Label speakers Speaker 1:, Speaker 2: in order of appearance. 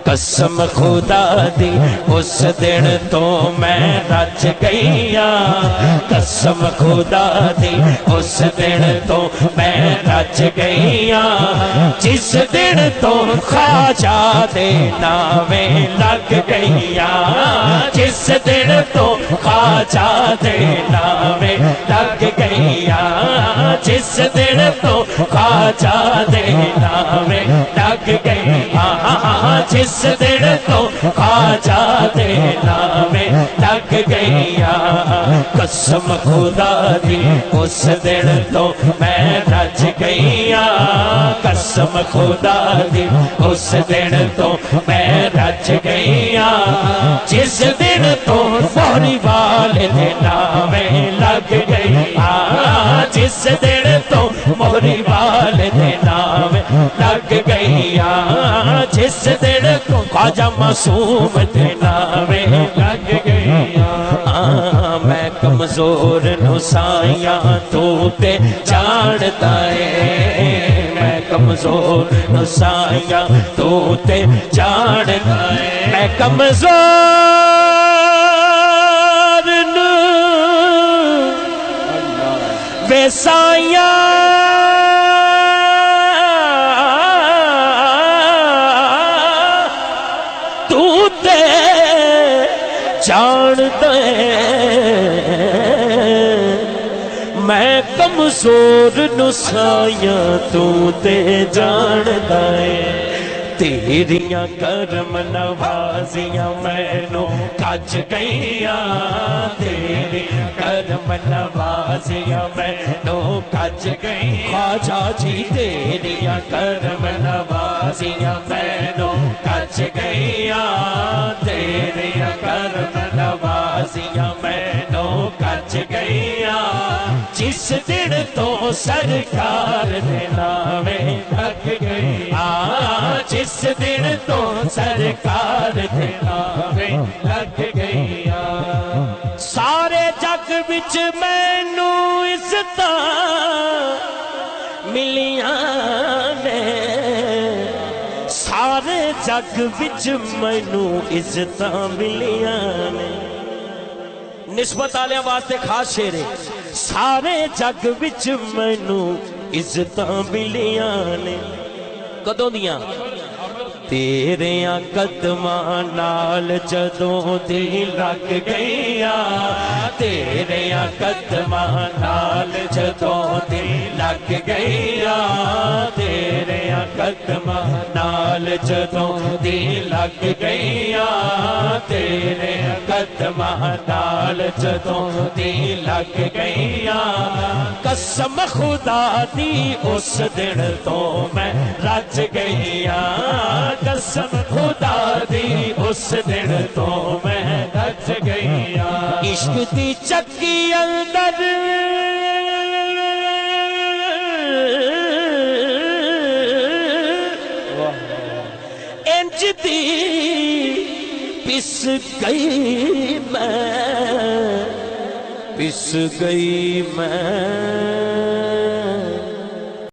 Speaker 1: قسم خدا دی اس دن تو میں رج گئیا قسم خدا دی اس دن تو میں رج گئیا جس دن تو خواجہ دے نامے لگ گئیا جس دن تو خواجہ دے نامے لگ گئیا جس دن تو خواجہ دے نامے لگ گئیا جس دن تو خواجہ دے نامے لگ گئیا قسم خدا دی اس دن تو میں رج گئیا قسم خدا دی اس دن تو میں رج گئیا جس دن تو موری والے دے نامے لگ گئیا جس دن تو موری والے دے نامے لگ گئیا جس دن تو خواجہ معصوم دے نامے لگ گئیا میں کمزور نو سائیاں تو تے جانتا ہے میں کمزور نو سائیاں تو تے جانتا ہے میں کمزور نو وے سائیاں جان دے میں کمزور نسائیاں تو تے جان دے تیریاں کرم نوازیاں مینوں کج گئیاں تیریاں کرم نوازیاں مینوں کج گئیاں خواجہ جی تیریاں کرم نوازیاں مینوں کج گئیاں تیریاں کرم نوازیاں مینوں کج گئیاں جس دن تو سرکار دے نامے لگ گئیاں جس دن تو سرکار دے نامے لگ گئیاں سارے جگ وچ مینوں عزتاں ملیاں نے سارے جگ وچ مینوں عزتاں ملیاں نے نسبت آلے واسطے خاص شعر ہے سارے جگ وچ مینوں عزتاں ملیاں نے کدوں دیاں تیریاں قدماں نال جدوں دی لگ گئیاں تیریاں قدماں نال جدوں دی لگ گئیاں تیریاں قدماں نال جدوں دی لگ گئیاں تیریاں قدماں نال جدوں دی لگ گئیاں قسم خدا دی اس دن تو میں رج گئیاں قسم خدا دی اس دن تو میں رج گئیاں عشق دی چکی اندر انج دی پس گئی میں پس گئی میں